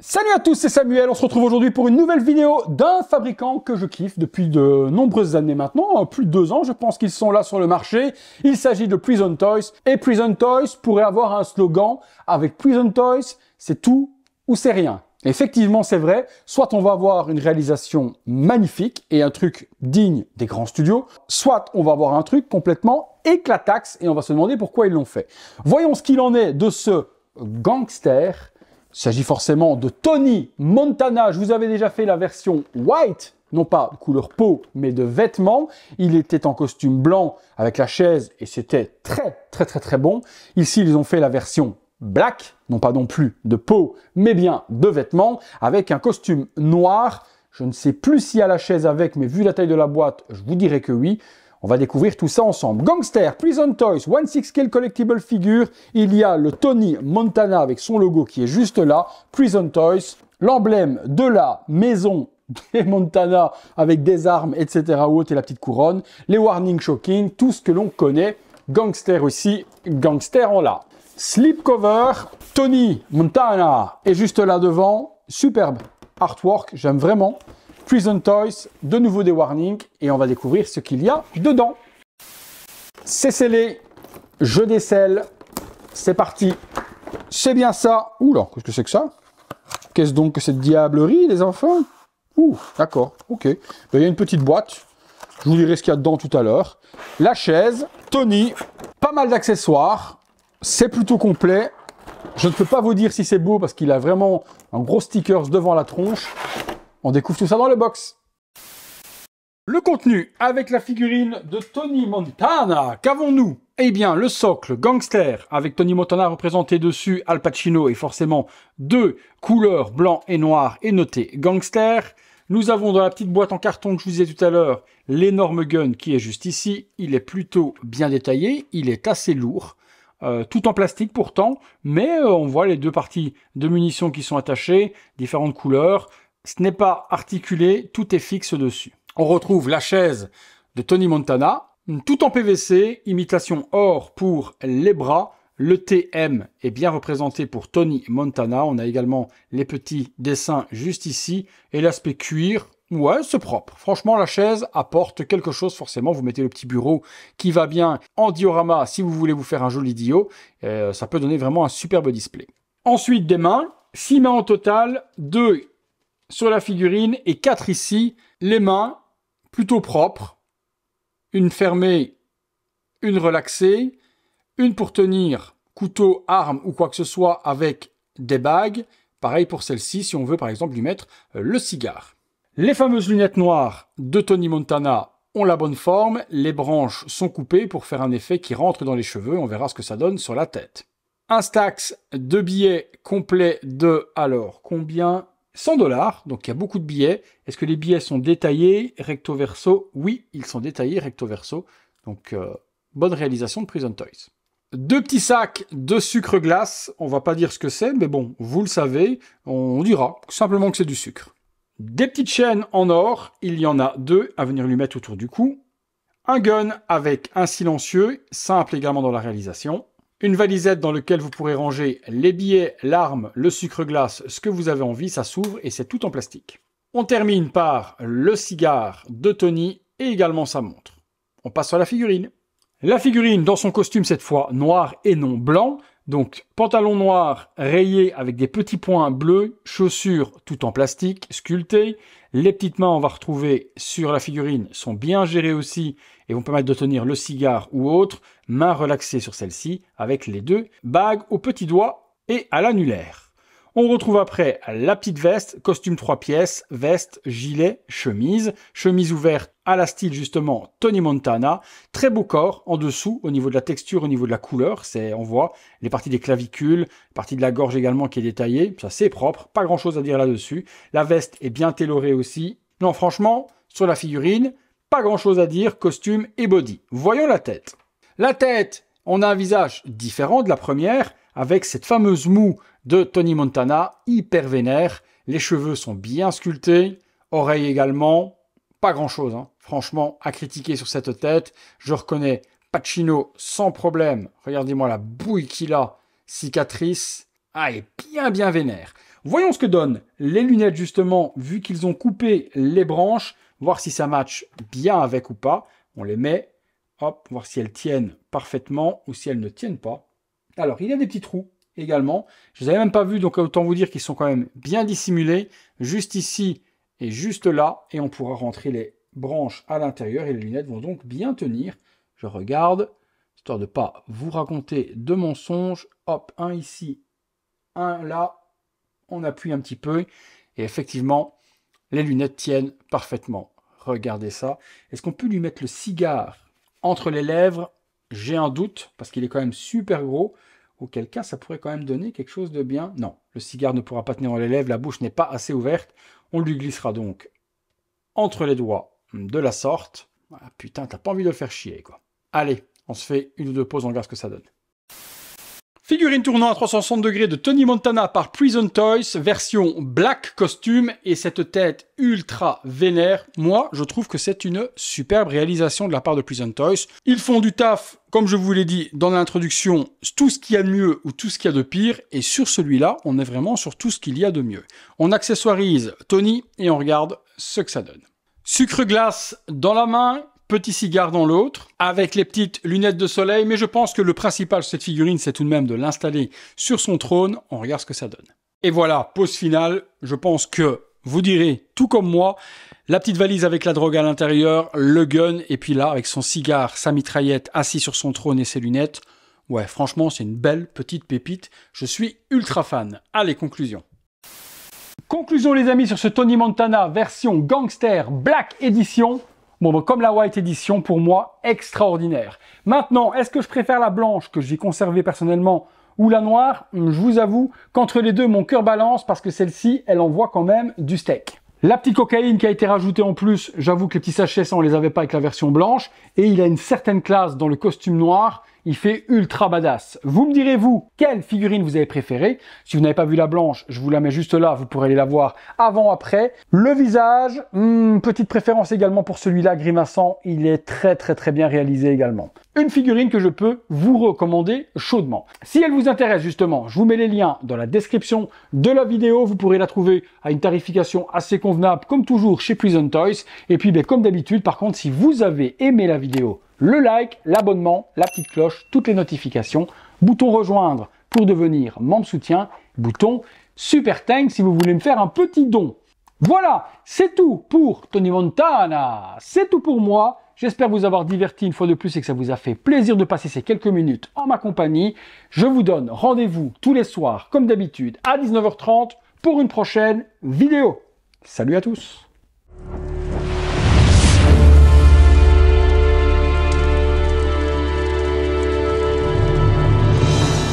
Salut à tous, c'est Samuel, on se retrouve aujourd'hui pour une nouvelle vidéo d'un fabricant que je kiffe depuis de nombreuses années maintenant, plus de 2 ans je pense qu'ils sont là sur le marché. Il s'agit de Prison Toys, et Prison Toys pourrait avoir un slogan avec Prison Toys, c'est tout ou c'est rien. Effectivement c'est vrai, soit on va avoir une réalisation magnifique et un truc digne des grands studios, soit on va avoir un truc complètement éclataxe et on va se demander pourquoi ils l'ont fait. Voyons ce qu'il en est de ce gangster. Il s'agit forcément de Tony Montana. Je vous avais déjà fait la version white, non pas de couleur peau, mais de vêtements. Il était en costume blanc avec la chaise et c'était très bon. Ici, ils ont fait la version black, non pas non plus de peau, mais bien de vêtements, avec un costume noir. Je ne sais plus s'il y a la chaise avec, mais vu la taille de la boîte, je vous dirais que oui. On va découvrir tout ça ensemble. Gangster, Prison Toys, 1/6 Scale Collectible Figure. Il y a le Tony Montana avec son logo qui est juste là. Prison Toys, l'emblème de la maison des Montana avec des armes, etc. ou autre, et la petite couronne. Les warning shocking, tout ce que l'on connaît. Gangster aussi, gangster en là. Slipcover, Tony Montana est juste là devant. Superbe artwork, j'aime vraiment. Prison Toys, de nouveau des warnings, et on va découvrir ce qu'il y a dedans. C'est scellé, je décèle, c'est parti. C'est bien ça. Oula, qu'est-ce que c'est que ça? Qu'est-ce donc que cette diablerie, les enfants? Ouh, d'accord, ok. Ben, il y a une petite boîte, je vous dirai ce qu'il y a dedans tout à l'heure. La chaise, Tony, pas mal d'accessoires, c'est plutôt complet. Je ne peux pas vous dire si c'est beau parce qu'il a vraiment un gros stickers devant la tronche. On découvre tout ça dans le box. Le contenu avec la figurine de Tony Montana. Qu'avons-nous? Eh bien, le socle gangster avec Tony Montana représenté dessus, Al Pacino et forcément deux couleurs blanc et noir et noté gangster. Nous avons dans la petite boîte en carton que je vous disais tout à l'heure l'énorme gun qui est juste ici. Il est plutôt bien détaillé, il est assez lourd. Tout en plastique pourtant, mais on voit les deux parties de munitions qui sont attachées, différentes couleurs. Ce n'est pas articulé, tout est fixe dessus. On retrouve la chaise de Tony Montana, tout en PVC, imitation or pour les bras. Le TM est bien représenté pour Tony Montana. On a également les petits dessins juste ici. Et l'aspect cuir, ouais, c'est propre. Franchement, la chaise apporte quelque chose forcément. Vous mettez le petit bureau qui va bien en diorama si vous voulez vous faire un joli dio. Ça peut donner vraiment un superbe display. Ensuite, des mains. 6 mains au total, 2 sur la figurine et 4 ici. Les mains, plutôt propres. Une fermée, une relaxée. Une pour tenir couteau, arme ou quoi que ce soit avec des bagues. Pareil pour celle-ci si on veut par exemple lui mettre le cigare. Les fameuses lunettes noires de Tony Montana ont la bonne forme. Les branches sont coupées pour faire un effet qui rentre dans les cheveux. On verra ce que ça donne sur la tête. Un stacks de billets complets de, alors combien? 100 $, donc il y a beaucoup de billets. Est-ce que les billets sont détaillés recto verso? Oui, ils sont détaillés recto verso. Donc, bonne réalisation de Prison Toys. 2 petits sacs de sucre glace. On va pas dire ce que c'est, mais bon, vous le savez. On dira simplement que c'est du sucre. Des petites chaînes en or. Il y en a 2 à venir lui mettre autour du cou. Un gun avec un silencieux, simple également dans la réalisation. Une valisette dans laquelle vous pourrez ranger les billets, l'arme, le sucre glace, ce que vous avez envie, ça s'ouvre et c'est tout en plastique. On termine par le cigare de Tony et également sa montre. On passe sur la figurine. La figurine dans son costume cette fois noir et non blanc. Donc pantalon noir rayé avec des petits points bleus, chaussures tout en plastique, sculptées. Les petites mains on va retrouver sur la figurine sont bien gérées aussi et vont permettre de tenir le cigare ou autre. Mains relaxées sur celle-ci avec les 2 bagues aux petits doigts et à l'annulaire. On retrouve après la petite veste, costume 3 pièces, veste, gilet, chemise. Chemise ouverte à la style justement Tony Montana. Très beau corps en dessous au niveau de la texture, au niveau de la couleur. On voit les parties des clavicules, la partie de la gorge également qui est détaillée. Ça c'est propre, pas grand chose à dire là-dessus. La veste est bien tailorée aussi. Non franchement, sur la figurine, pas grand chose à dire, costume et body. Voyons la tête. La tête, on a un visage différent de la première avec cette fameuse moue de Tony Montana, hyper vénère. Les cheveux sont bien sculptés, oreilles également, pas grand chose, hein. Franchement, à critiquer sur cette tête. Je reconnais Pacino sans problème. Regardez-moi la bouille qu'il a, cicatrice. Ah, il est bien vénère. Voyons ce que donnent les lunettes justement, vu qu'ils ont coupé les branches, voir si ça match bien avec ou pas. On les met, hop, voir si elles tiennent parfaitement ou si elles ne tiennent pas. Alors, il y a des petits trous également. Je ne les avais même pas vus, donc autant vous dire qu'ils sont quand même bien dissimulés. Juste ici et juste là, et on pourra rentrer les branches à l'intérieur et les lunettes vont donc bien tenir. Je regarde, histoire de ne pas vous raconter de mensonges. Hop, un ici, un là. On appuie un petit peu et effectivement, les lunettes tiennent parfaitement. Regardez ça. Est-ce qu'on peut lui mettre le cigare entre les lèvres? J'ai un doute parce qu'il est quand même super gros. Auquel cas, ça pourrait quand même donner quelque chose de bien. Non, le cigare ne pourra pas tenir dans les lèvres. La bouche n'est pas assez ouverte. On lui glissera donc entre les doigts de la sorte. Voilà, putain, t'as pas envie de le faire chier, quoi. Allez, on se fait une ou deux pauses, on regarde ce que ça donne. Figurine tournant à 360 degrés de Tony Montana par Prison Toys, version black costume et cette tête ultra vénère. Moi, je trouve que c'est une superbe réalisation de la part de Prison Toys. Ils font du taf, comme je vous l'ai dit dans l'introduction, tout ce qu'il y a de mieux ou tout ce qu'il y a de pire. Et sur celui-là, on est vraiment sur tout ce qu'il y a de mieux. On accessoirise Tony et on regarde ce que ça donne. Sucre glace dans la main. Petit cigare dans l'autre, avec les petites lunettes de soleil, mais je pense que le principal de cette figurine, c'est tout de même de l'installer sur son trône. On regarde ce que ça donne. Et voilà, pause finale. Je pense que vous direz, tout comme moi, la petite valise avec la drogue à l'intérieur, le gun, et puis là, avec son cigare, sa mitraillette, assis sur son trône et ses lunettes. Ouais, franchement, c'est une belle petite pépite. Je suis ultra fan. Allez, conclusion. Conclusion, les amis, sur ce Tony Montana version Gangster Black Edition. Bon, comme la White Edition, pour moi, extraordinaire. Maintenant, est-ce que je préfère la blanche, que j'ai conservée personnellement, ou la noire? Je vous avoue qu'entre les deux, mon cœur balance, parce que celle-ci, elle envoie quand même du steak. La petite cocaïne qui a été rajoutée en plus, j'avoue que les petits sachets, ça, on les avait pas avec la version blanche. Et il a une certaine classe dans le costume noir. Il fait ultra badass. Vous me direz, vous, quelle figurine vous avez préférée? Si vous n'avez pas vu la blanche, je vous la mets juste là, vous pourrez aller la voir avant, après. Le visage, petite préférence également pour celui-là, grimaçant. Il est très bien réalisé également. Une figurine que je peux vous recommander chaudement. Si elle vous intéresse justement, je vous mets les liens dans la description de la vidéo. Vous pourrez la trouver à une tarification assez convenable, comme toujours chez Prison Toys. Et puis, comme d'habitude, par contre, si vous avez aimé la vidéo, le like, l'abonnement, la petite cloche, toutes les notifications, bouton rejoindre pour devenir membre soutien, bouton super thanks si vous voulez me faire un petit don. Voilà, c'est tout pour Tony Montana, c'est tout pour moi. J'espère vous avoir diverti une fois de plus et que ça vous a fait plaisir de passer ces quelques minutes en ma compagnie. Je vous donne rendez-vous tous les soirs, comme d'habitude, à 19h30 pour une prochaine vidéo. Salut à tous!